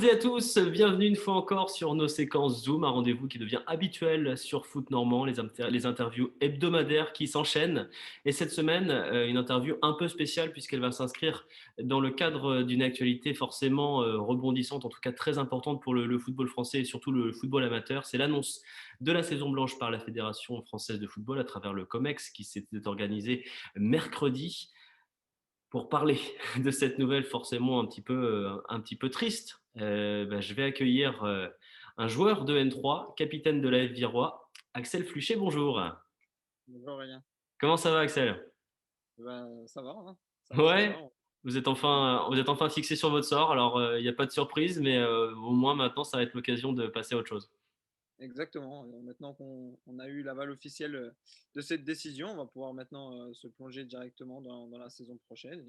à tous, bienvenue une fois encore sur nos séquences Zoom, un rendez-vous qui devient habituel sur Foot Normand, les interviews hebdomadaires qui s'enchaînent. Et cette semaine, une interview un peu spéciale puisqu'elle va s'inscrire dans le cadre d'une actualité forcément rebondissante, en tout cas très importante pour le football français et surtout le football amateur. C'est l'annonce de la saison blanche par la Fédération française de football à travers le COMEX qui s'était organisé mercredi. Pour parler de cette nouvelle forcément un petit peu triste, je vais accueillir un joueur de N3, capitaine de l'AF Virois, Axel Fluchet, bonjour. Bonjour Aurélien. Comment ça va Axel? Ça va, hein. Ça va. Ouais, vous êtes enfin fixé sur votre sort, alors il n'y a pas de surprise, mais au moins maintenant ça va être l'occasion de passer à autre chose. Exactement. Maintenant qu'on a eu l'aval officiel de cette décision, on va pouvoir maintenant se plonger directement dans la saison prochaine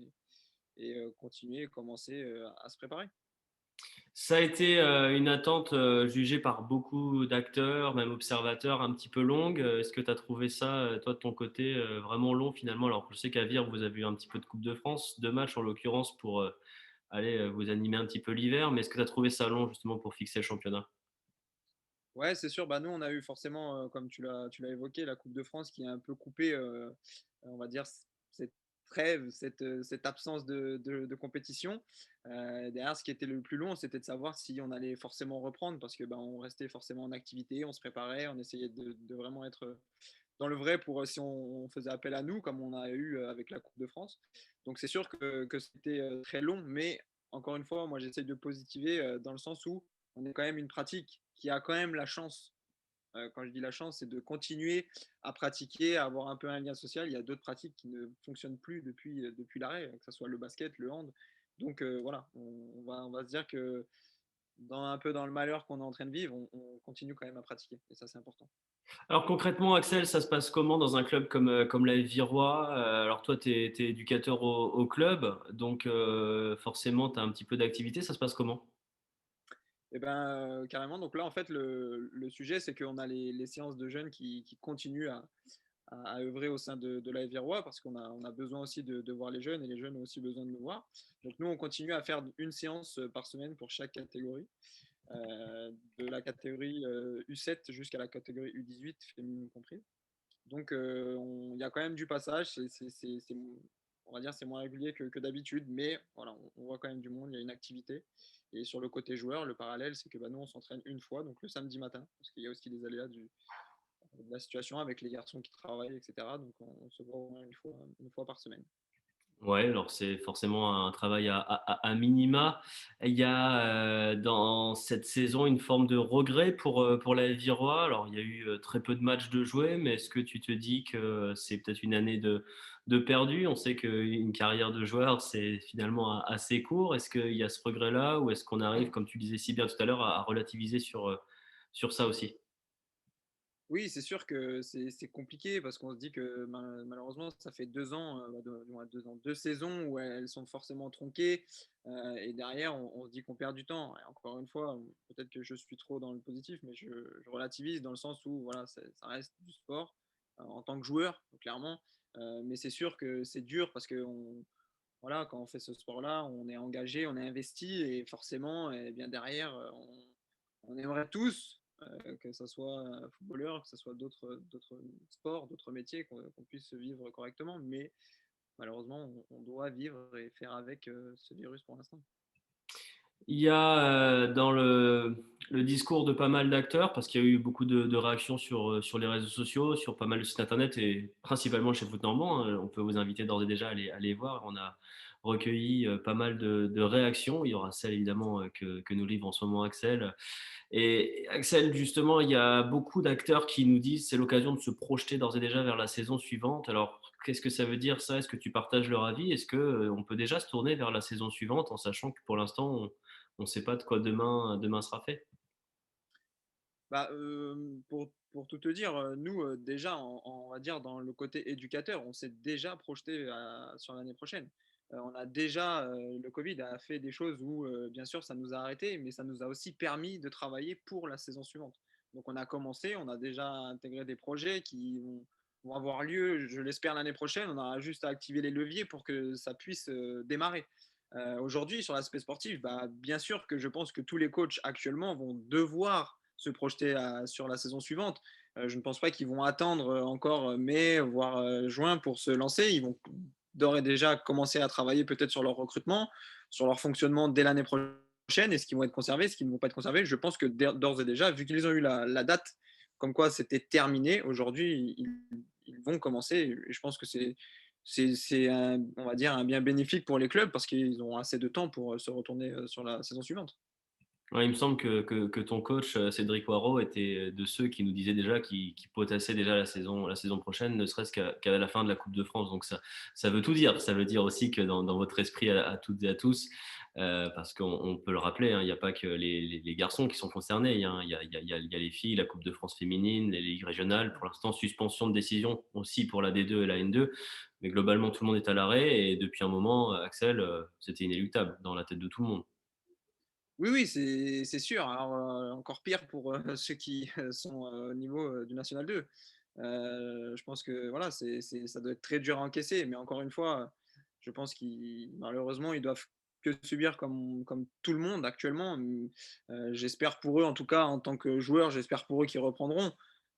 et continuer et commencer à se préparer. Ça a été une attente jugée par beaucoup d'acteurs, même observateurs, un petit peu longue. Est-ce que tu as trouvé ça, toi, de ton côté, vraiment long finalement? Alors, je sais qu'à Vire, vous avez eu un petit peu de Coupe de France, deux matchs en l'occurrence pour aller vous animer un petit peu l'hiver, mais est-ce que tu as trouvé ça long justement pour fixer le championnat? Ouais, c'est sûr. Bah, nous, on a eu forcément, comme tu l'as évoqué, la Coupe de France qui est un peu coupée, on va dire, cette trêve, cette absence de compétition. Derrière, ce qui était le plus long, c'était de savoir si on allait forcément reprendre parce que bah, on restait forcément en activité, on se préparait, on essayait de vraiment être dans le vrai pour si on faisait appel à nous, comme on a eu avec la Coupe de France. Donc, c'est sûr que c'était très long, mais encore une fois, moi, j'essaye de positiver dans le sens où on est quand même une pratique qui a quand même la chance. Quand je dis la chance, c'est de continuer à pratiquer, à avoir un peu un lien social. Il y a d'autres pratiques qui ne fonctionnent plus depuis l'arrêt, que ce soit le basket, le hand. Donc voilà, on va se dire que un peu dans le malheur qu'on est en train de vivre, on continue quand même à pratiquer. Et ça, c'est important. Alors concrètement, Axel, ça se passe comment dans un club comme l'AF Virois? Alors toi, tu es éducateur au club, donc forcément, tu as un petit peu d'activité. Ça se passe comment? Et ben carrément. Donc là, en fait, le sujet, c'est qu'on a les séances de jeunes qui continuent à œuvrer au sein de la Virois parce qu'on a besoin aussi de voir les jeunes et les jeunes ont aussi besoin de nous voir. Donc nous, on continue à faire une séance par semaine pour chaque catégorie, de la catégorie U7 jusqu'à la catégorie U18, féminine comprise. Donc il y a quand même du passage, on va dire c'est moins régulier que d'habitude, mais voilà, on voit quand même du monde, il y a une activité. Et sur le côté joueur, le parallèle, c'est que bah, nous, on s'entraîne une fois, donc le samedi matin, parce qu'il y a aussi des aléas de la situation avec les garçons qui travaillent, etc. Donc on se voit au moins une fois par semaine. Ouais, alors c'est forcément un travail à minima. Il y a, dans cette saison une forme de regret pour la Virois. Alors il y a eu, très peu de matchs de joués, mais est-ce que tu te dis que c'est peut-être une année de perdu? On sait qu'une carrière de joueur, c'est finalement assez court. Est-ce qu'il y a ce regret-là ou est-ce qu'on arrive, comme tu disais si bien tout à l'heure, à relativiser sur ça aussi? Oui, c'est sûr que c'est compliqué parce qu'on se dit que malheureusement, ça fait 2 ans, du moins 2 ans, 2 saisons où elles sont forcément tronquées. Et derrière, on se dit qu'on perd du temps. Et encore une fois, peut-être que je suis trop dans le positif, mais je relativise dans le sens où voilà, ça reste du sport en tant que joueur, clairement. Mais c'est sûr que c'est dur parce que voilà, quand on fait ce sport-là, on est engagé, on est investi et forcément, eh bien derrière, on aimerait tous, que ce soit footballeur, que ce soit d'autres sports, d'autres métiers, qu'on puisse vivre correctement, mais malheureusement, on doit vivre et faire avec ce virus pour l'instant. Il y a dans le discours de pas mal d'acteurs, parce qu'il y a eu beaucoup de réactions sur les réseaux sociaux, sur pas mal de sites internet et principalement chez Foot Normand, hein. On peut vous inviter d'ores et déjà à aller voir. On a recueilli pas mal de réactions. Il y aura celle évidemment que nous livre en ce moment Axel. Et Axel, justement, il y a beaucoup d'acteurs qui nous disent c'est l'occasion de se projeter d'ores et déjà vers la saison suivante. Alors, qu'est-ce que ça veut dire ça? Est-ce que tu partages leur avis? Est-ce que on peut déjà se tourner vers la saison suivante en sachant que pour l'instant, on ne sait pas de quoi demain sera fait? Bah, pour tout te dire, nous, déjà, on va dire dans le côté éducateur, on s'est déjà projeté sur l'année prochaine. On a déjà, le Covid a fait des choses où, bien sûr, ça nous a arrêtés, mais ça nous a aussi permis de travailler pour la saison suivante. Donc on a commencé, on a déjà intégré des projets qui vont avoir lieu, je l'espère, l'année prochaine. On aura juste à activer les leviers pour que ça puisse démarrer. Aujourd'hui, sur l'aspect sportif, bah, bien sûr que je pense que tous les coachs actuellement vont devoir se projeter sur la saison suivante. Je ne pense pas qu'ils vont attendre encore mai, voire juin pour se lancer. Ils vont d'ores et déjà commencer à travailler peut-être sur leur recrutement, sur leur fonctionnement dès l'année prochaine, et ce qui vont être conservés, ce qui ne vont pas être conservés. Je pense que d'ores et déjà, vu qu'ils ont eu la date comme quoi c'était terminé, aujourd'hui, ils vont commencer. Et je pense que c'est on va dire, un bien bénéfique pour les clubs parce qu'ils ont assez de temps pour se retourner sur la saison suivante. Ouais, il me semble que ton coach, Cédric Hoareau, était de ceux qui nous disaient déjà qu'ils potassaient déjà la saison prochaine, ne serait-ce qu'à la fin de la Coupe de France. Donc ça veut tout dire. Ça veut dire aussi que dans votre esprit à toutes et à tous, parce qu'on peut le rappeler, hein, il n'y a pas que les garçons qui sont concernés. Hein. Il y a les filles, la Coupe de France féminine, les ligues régionales. Pour l'instant, suspension de décision aussi pour la D2 et la N2. Mais globalement, tout le monde est à l'arrêt. Et depuis un moment, Axel, c'était inéluctable dans la tête de tout le monde. Oui, oui, c'est sûr. Alors, encore pire pour ceux qui sont au niveau du National 2. Je pense que voilà, ça doit être très dur à encaisser. Mais encore une fois, je pense qu'ils malheureusement, ils doivent que subir comme tout le monde actuellement. J'espère pour eux, en tout cas, en tant que joueur, j'espère pour eux qu'ils reprendront.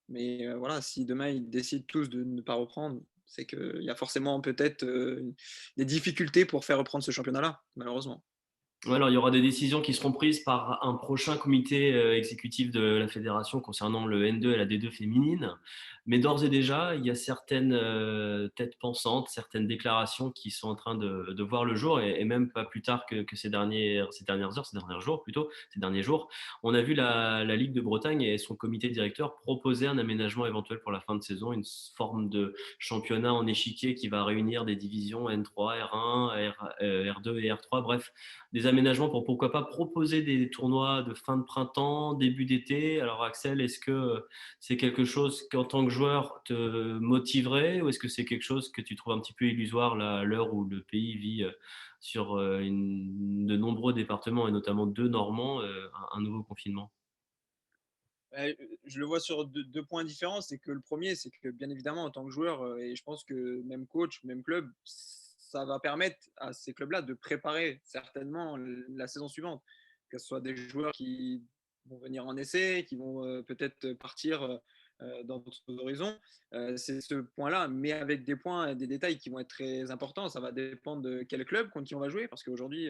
Mais voilà, si demain ils décident tous de ne pas reprendre, c'est qu'il y a forcément peut-être des difficultés pour faire reprendre ce championnat-là, malheureusement. Ouais, alors, il y aura des décisions qui seront prises par un prochain comité exécutif de la fédération concernant le N2 et la D2 féminine. Mais d'ores et déjà, il y a certaines têtes pensantes, certaines déclarations qui sont en train de voir le jour, et même pas plus tard que ces dernières heures, ces derniers jours plutôt, ces derniers jours. On a vu la Ligue de Bretagne et son comité directeur proposer un aménagement éventuel pour la fin de saison, une forme de championnat en échiquier qui va réunir des divisions N3, R1, R2 et R3, bref, des aménagements pour pourquoi pas proposer des tournois de fin de printemps, début d'été. Alors Axel, est-ce que c'est quelque chose qu'en tant que joueur te motiverait, ou est-ce que c'est quelque chose que tu trouves un petit peu illusoire là, à l'heure où le pays vit sur de nombreux départements et notamment deux Normands, un nouveau confinement? Je le vois sur deux points différents. C'est que le premier, c'est que bien évidemment, en tant que joueur, et je pense que même coach, même club, ça va permettre à ces clubs-là de préparer certainement la saison suivante. Que ce soit des joueurs qui vont venir en essai, qui vont peut-être partir dans d'autres horizons. C'est ce point-là, mais avec des points et des détails qui vont être très importants. Ça va dépendre de quel club contre qui on va jouer, parce qu'aujourd'hui,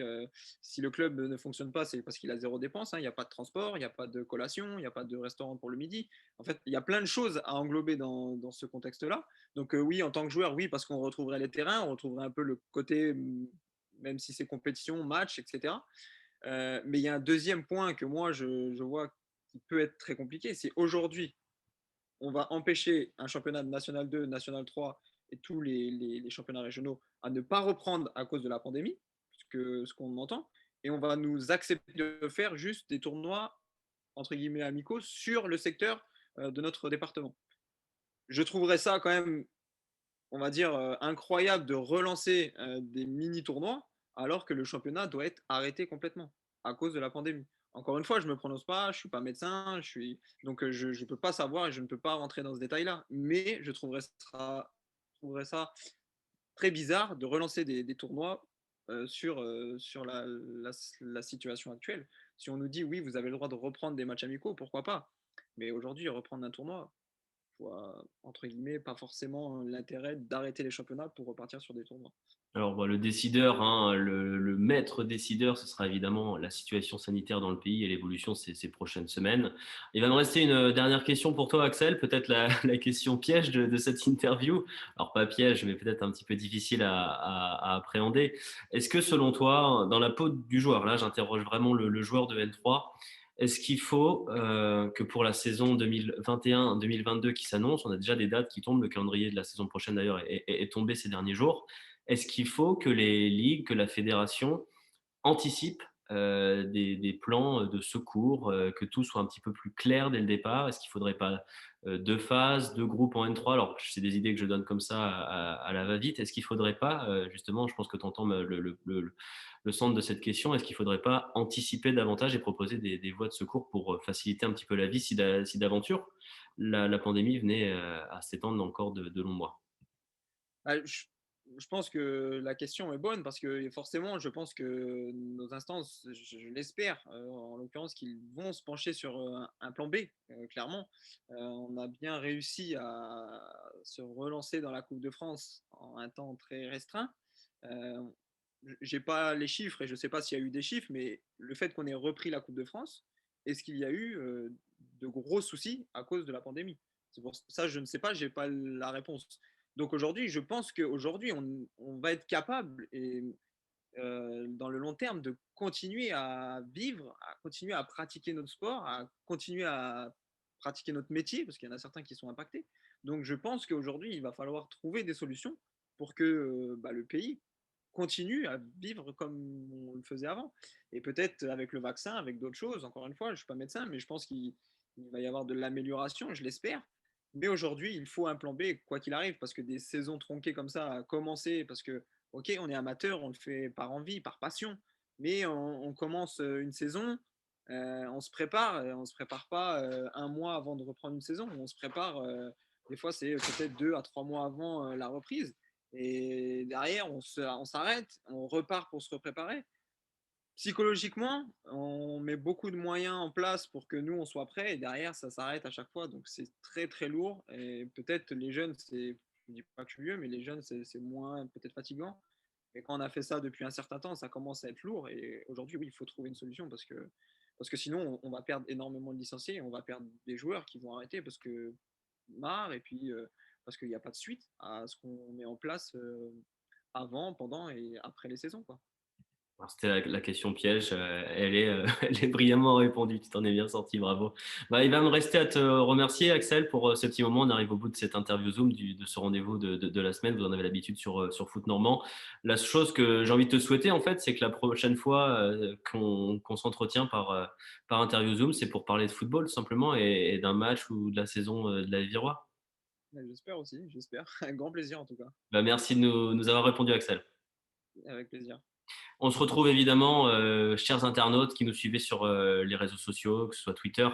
si le club ne fonctionne pas, c'est parce qu'il a zéro dépense. Hein. Il n'y a pas de transport, il n'y a pas de collation, il n'y a pas de restaurant pour le midi. En fait, il y a plein de choses à englober dans ce contexte-là. Donc oui, en tant que joueur, oui, parce qu'on retrouverait les terrains, on retrouverait un peu le côté, même si c'est compétition, match, etc. Mais il y a un deuxième point que moi, je vois qui peut être très compliqué, c'est aujourd'hui, on va empêcher un championnat de National 2, National 3 et tous les championnats régionaux à ne pas reprendre à cause de la pandémie, ce qu'on entend, et on va nous accepter de faire juste des tournois entre guillemets amicaux sur le secteur de notre département. Je trouverais ça quand même, on va dire, incroyable de relancer des mini-tournois alors que le championnat doit être arrêté complètement à cause de la pandémie. Encore une fois, je ne me prononce pas, je ne suis pas médecin, donc je ne peux pas savoir et je ne peux pas rentrer dans ce détail-là. Mais trouverais ça très bizarre de relancer des tournois sur la situation actuelle. Si on nous dit oui, vous avez le droit de reprendre des matchs amicaux, pourquoi pas? Mais aujourd'hui, reprendre un tournoi, je vois, entre guillemets, pas forcément l'intérêt d'arrêter les championnats pour repartir sur des tournois. Alors, le décideur, hein, le maître décideur, ce sera évidemment la situation sanitaire dans le pays et l'évolution ces prochaines semaines. Il va me rester une dernière question pour toi, Axel, peut-être la question piège de cette interview. Alors, pas piège, mais peut-être un petit peu difficile à appréhender. Est-ce que selon toi, dans la peau du joueur, là j'interroge vraiment le joueur de N3, est-ce qu'il faut que pour la saison 2021-2022 qui s'annonce, on a déjà des dates qui tombent, le calendrier de la saison prochaine d'ailleurs est tombé ces derniers jours, est-ce qu'il faut que les ligues, que la fédération anticipe des plans de secours, que tout soit un petit peu plus clair dès le départ? Est-ce qu'il ne faudrait pas deux phases, deux groupes en N3? Alors, c'est des idées que je donne comme ça à la va-vite. Est-ce qu'il ne faudrait pas, justement, je pense que tu entends le centre de cette question, est-ce qu'il ne faudrait pas anticiper davantage et proposer des voies de secours pour faciliter un petit peu la vie si d'aventure la pandémie venait à s'étendre encore de longs mois? Ah, je pense que la question est bonne parce que forcément, je pense que nos instances, je l'espère, en l'occurrence, qu'ils vont se pencher sur un plan B, clairement. On a bien réussi à se relancer dans la Coupe de France en un temps très restreint. Euh, j'ai pas les chiffres et je sais pas s'il y a eu des chiffres, mais le fait qu'on ait repris la Coupe de France, est-ce qu'il y a eu de gros soucis à cause de la pandémie? C'est pour ça, je ne sais pas, j'ai pas la réponse. Donc aujourd'hui, je pense qu'aujourd'hui, on va être capable, et dans le long terme, de continuer à vivre, à continuer à pratiquer notre sport, à continuer à pratiquer notre métier, parce qu'il y en a certains qui sont impactés. Donc je pense qu'aujourd'hui, il va falloir trouver des solutions pour que le pays continue à vivre comme on le faisait avant. Et peut-être avec le vaccin, avec d'autres choses, encore une fois, je ne suis pas médecin, mais je pense qu'il va y avoir de l'amélioration, je l'espère. Mais aujourd'hui, il faut un plan B, quoi qu'il arrive, parce que des saisons tronquées comme ça, à commencer, parce que, ok, on est amateur, on le fait par envie, par passion, mais on commence une saison, on se prépare pas un mois avant de reprendre une saison, on se prépare, des fois c'est peut-être 2 à 3 mois avant la reprise, et derrière on s'arrête, on repart pour se repréparer. Psychologiquement, on met beaucoup de moyens en place pour que nous, on soit prêts et derrière, ça s'arrête à chaque fois. Donc, c'est très, très lourd. Et peut-être les jeunes, je ne dis pas que je suis vieux, mais les jeunes, c'est moins peut-être fatigant. Et quand on a fait ça depuis un certain temps, ça commence à être lourd. Et aujourd'hui, oui, il faut trouver une solution parce que sinon, on va perdre énormément de licenciés et on va perdre des joueurs qui vont arrêter parce que marre et puis parce qu'il n'y a pas de suite à ce qu'on met en place avant, pendant et après les saisons, quoi. Alors, c'était la question piège, elle est brillamment répondue, tu t'en es bien sorti, bravo. Bah, il va me rester à te remercier, Axel, pour ce petit moment. On arrive au bout de cette interview Zoom, de ce rendez-vous de la semaine. Vous en avez l'habitude sur Foot Normand. La chose que j'ai envie de te souhaiter, en fait, c'est que la prochaine fois qu'on s'entretient par interview Zoom, c'est pour parler de football, tout simplement, et d'un match ou de la saison de la Virois. J'espère aussi, j'espère. Un grand plaisir en tout cas. Bah, merci de nous avoir répondu, Axel. Avec plaisir. On se retrouve évidemment, chers internautes qui nous suivez sur les réseaux sociaux, que ce soit Twitter,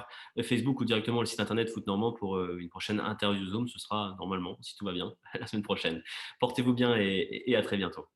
Facebook ou directement le site internet Foot Normand pour une prochaine interview Zoom. Ce sera normalement, si tout va bien, la semaine prochaine. Portez-vous bien et à très bientôt.